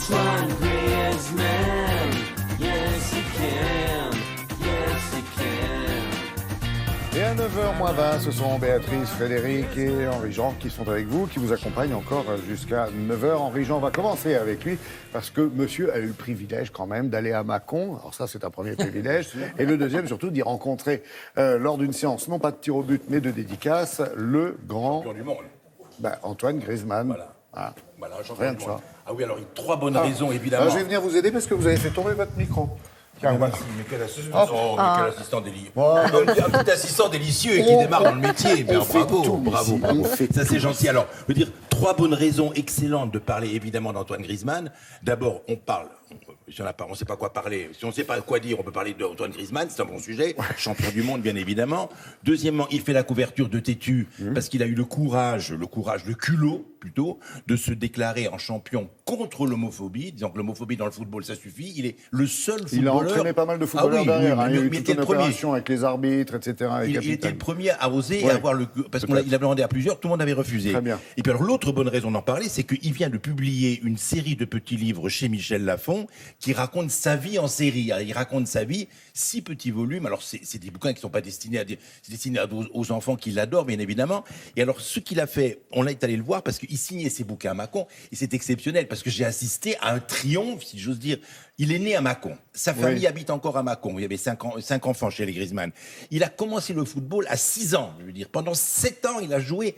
Antoine Griezmann, yes he can, yes he can. Et à 9h moins 20, ce sont Béatrice, Frédéric et Henri-Jean qui sont avec vous, qui vous accompagnent encore jusqu'à 9h. Henri-Jean va commencer avec lui parce que monsieur a eu le privilège quand même d'aller à Mâcon. Alors ça, c'est un premier privilège. Et le deuxième, surtout, d'y rencontrer lors d'une séance, non pas de tir au but, mais de dédicace, le grand... Champion du monde. Antoine Griezmann. Voilà. Ah. Voilà, Rien de ça. Ah oui, alors il y a 3 bonnes raisons, évidemment. Je vais venir vous aider parce que vous avez fait tomber votre micro. Mais quel assistant, mais quel assistant délicieux. Un petit assistant délicieux et qui démarre dans le métier. Bravo. Ça, c'est gentil. Alors, je veux dire, 3 bonnes raisons excellentes de parler, évidemment, d'Antoine Griezmann. D'abord, on parle... Si on ne sait pas quoi parler, si on ne sait pas quoi dire, on peut parler d'Antoine Griezmann, c'est un bon sujet, champion du monde bien évidemment. Deuxièmement, il fait la couverture de Tétu parce qu'il a eu le courage, le culot plutôt, de se déclarer en champion contre l'homophobie, disant que l'homophobie dans le football ça suffit. Il est le seul footballeur. Il a entraîné pas mal de footballeurs derrière. Il y a eu toute une opération avec les arbitres, etc. Il était le premier à oser et avoir parce qu'il avait demandé à plusieurs, tout le monde avait refusé. Très bien. Et puis alors l'autre bonne raison d'en parler, c'est qu'il vient de publier une série de petits livres chez Michel Lafon qui raconte sa vie en série. Alors, il raconte sa vie, 6 petits volumes. Alors, c'est des bouquins qui ne sont pas destinés aux enfants qui l'adorent, bien évidemment. Et alors, ce qu'il a fait, on est allé le voir parce qu'il signait ses bouquins à Mâcon. Et c'est exceptionnel parce que j'ai assisté à un triomphe, si j'ose dire. Il est né à Mâcon. Sa famille habite encore à Mâcon. Il y avait 5 enfants chez les Griezmann. Il a commencé le football à 6 ans. Je veux dire, pendant 7 ans, il a joué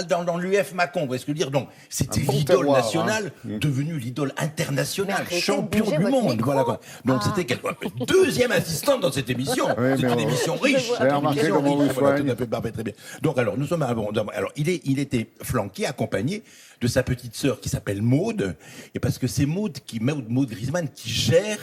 dans l'UF Mâcon, vous voyez ce que je veux dire? Donc, c'était l'idole nationale, devenue l'idole internationale, champion du monde. Voilà, quoi. Donc, c'était quelqu'un. Deuxième assistante dans cette émission. C'est une émission riche. Très bien. Donc, alors, nous sommes alors, il était flanqué, accompagné de sa petite sœur qui s'appelle Maude. Et parce que c'est Maude Griezmann qui gère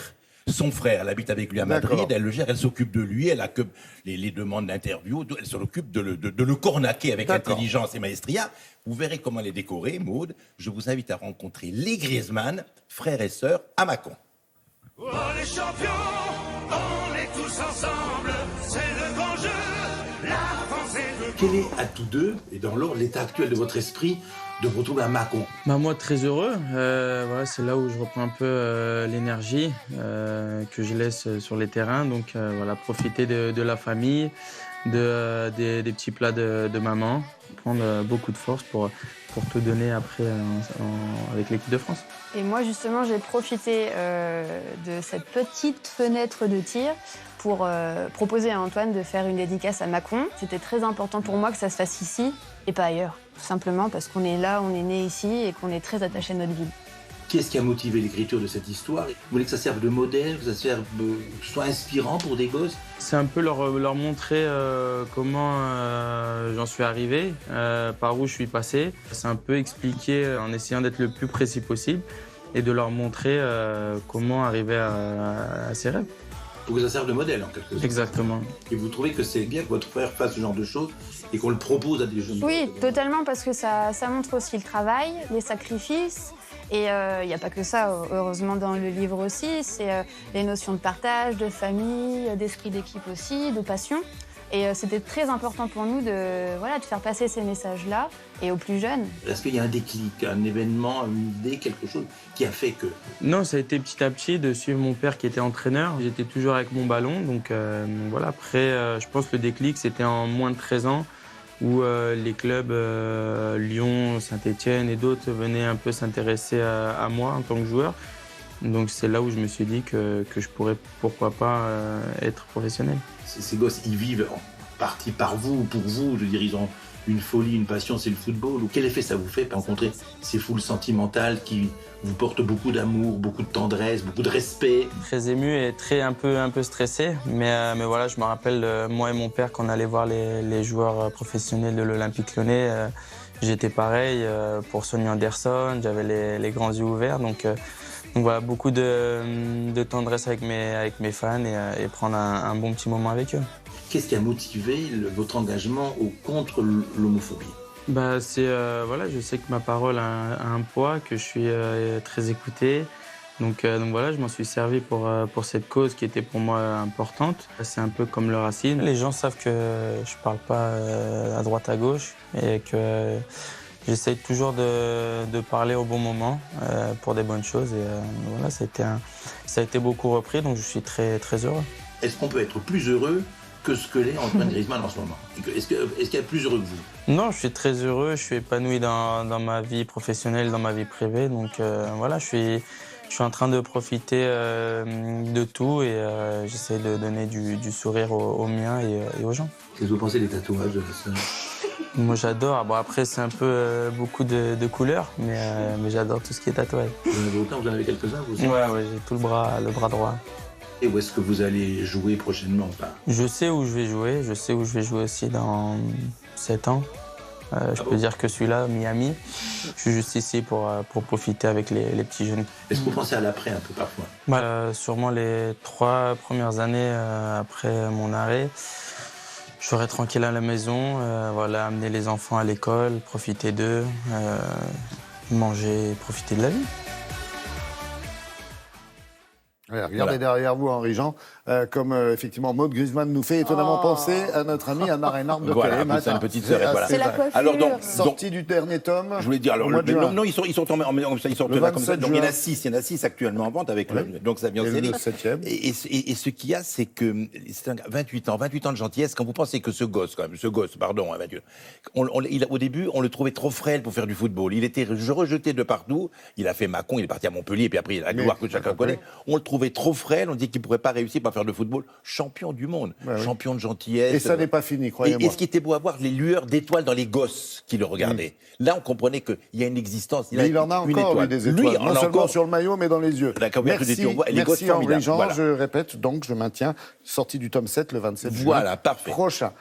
son frère. Elle habite avec lui à Madrid, elle le gère, elle s'occupe de lui, elle a que les demandes d'interview, elle s'occupe de le cornaquer avec intelligence et maestria. Vous verrez comment elle est décorée, Maude. Je vous invite à rencontrer les Griezmann, frères et sœurs, à Mâcon. Oh les champions, on est tous ensemble, c'est le grand jeu, la France est de... Quel est à tous deux, et dans l'ordre, l'état actuel de votre esprit de vous retrouver à Mâcon? Moi, très heureux. Voilà, c'est là où je reprends un peu l'énergie que je laisse sur les terrains. Donc, voilà, profiter de la famille, des petits plats de maman, prendre beaucoup de force pour tout donner après avec l'équipe de France. Et moi, justement, j'ai profité de cette petite fenêtre de tir pour proposer à Antoine de faire une dédicace à Mâcon. C'était très important pour moi que ça se fasse ici et pas ailleurs. Tout simplement parce qu'on est là, on est né ici et qu'on est très attaché à notre ville. Qu'est-ce qui a motivé l'écriture de cette histoire? Vous voulez que ça serve de modèle, que ça serve, soit inspirant pour des gosses? C'est un peu leur montrer comment j'en suis arrivé, par où je suis passé. C'est un peu expliquer en essayant d'être le plus précis possible et de leur montrer comment arriver à ses rêves. Pour que ça serve de modèle, en quelque sorte. Exactement. Et vous trouvez que c'est bien que votre frère fasse ce genre de choses et qu'on le propose à des jeunes? Oui, totalement, parce que ça montre aussi le travail, les sacrifices. Et il n'y a pas que ça, heureusement, dans le livre aussi. C'est les notions de partage, de famille, d'esprit d'équipe aussi, de passion. Et c'était très important pour nous de faire passer ces messages-là et aux plus jeunes. Est-ce qu'il y a un déclic, un événement, une idée, quelque chose qui a fait que... Non, ça a été petit à petit de suivre mon père qui était entraîneur. J'étais toujours avec mon ballon. Donc voilà, après, je pense que le déclic, c'était en moins de 13 ans où les clubs Lyon, Saint-Étienne et d'autres venaient un peu s'intéresser à moi en tant que joueur. Donc c'est là où je me suis dit que je pourrais, pourquoi pas, être professionnel. Ces gosses, ils vivent en partie par vous ou pour vous. Je veux dire, ils ont une folie, une passion, c'est le football. Quel effet ça vous fait de rencontrer ces foules sentimentales qui vous portent beaucoup d'amour, beaucoup de tendresse, beaucoup de respect? Très ému et un peu stressé. Mais voilà, je me rappelle, moi et mon père, quand on allait voir les joueurs professionnels de l'Olympique Lyonnais, j'étais pareil pour Sonny Anderson, j'avais les grands yeux ouverts. Donc voilà, beaucoup de tendresse avec mes fans et prendre un bon petit moment avec eux. Qu'est-ce qui a motivé votre engagement contre l'homophobie? Je sais que ma parole a un poids, que je suis très écouté. Donc voilà, je m'en suis servi pour cette cause qui était pour moi importante. C'est un peu comme le racisme. Les gens savent que je parle pas à droite à gauche et que J'essaye toujours de parler au bon moment pour des bonnes choses. Et voilà, ça a été beaucoup repris, donc je suis très, très heureux. Est-ce qu'on peut être plus heureux que ce que l'est Antoine Griezmann en ce moment? Est-ce qu'il y a plus heureux que vous? Non, je suis très heureux, je suis épanoui dans ma vie professionnelle, dans ma vie privée. Donc voilà, je suis en train de profiter de tout et j'essaie de donner du sourire aux miens et aux gens. Qu'est-ce que vous pensez des tatouages de ça? Moi j'adore. Bon, après c'est un peu beaucoup de couleurs, mais j'adore tout ce qui est tatouage. Vous en avez autant, vous en avez quelques-uns vous aussi? Ouais, j'ai tout le bras droit. Et où est-ce que vous allez jouer prochainement? Je sais où je vais jouer aussi dans 7 ans. Je peux dire que celui-là, Miami, je suis juste ici pour profiter avec les petits jeunes. Est-ce que vous pensez à l'après un peu parfois? Sûrement les 3 premières années après mon arrêt, je serai tranquille à la maison, amener les enfants à l'école, profiter d'eux, manger, profiter de la vie. Ouais, regardez derrière vous, Henri-Jean, comme effectivement Maud Griezmann nous fait étonnamment penser à notre ami Anna Reinhardt de Voilà, Télématin. c'est une petite sœur. Voilà. C'est la coiffure. Alors Sortie du dernier tome. Je voulais dire, alors, au mois de juin. non, ils sortent Le là comme ça. 27 Donc il y en a juin. 6 actuellement en vente avec donc ça vient en Et série. le 7e. Et ce qu'il y a, c'est que c'est 28 ans de gentillesse. Quand vous pensez que ce gosse, 28 ans, au début, on le trouvait trop frêle pour faire du football. Il était rejeté de partout. Il a fait Mâcon, il est parti à Montpellier, puis après il a la gloire que chacun connaît. On le trouvait trop frêle. On dit qu'il pourrait pas réussir à faire de football. Champion du monde, champion de gentillesse. Et ça n'est pas fini, croyez-moi. Et ce qui était beau à voir, les lueurs d'étoiles dans les gosses qui le regardaient. Là, on comprenait qu'il y a une existence. Mais il en a une encore, étoile. lui, des étoiles. Lui, non seulement sur le maillot, mais dans les yeux. D'accord, merci, les gosses merci formidables. Henri-Jean. Voilà. Je répète, donc, je maintiens, sortie du tome 7 le 27 juin. Voilà, parfait. Prochain.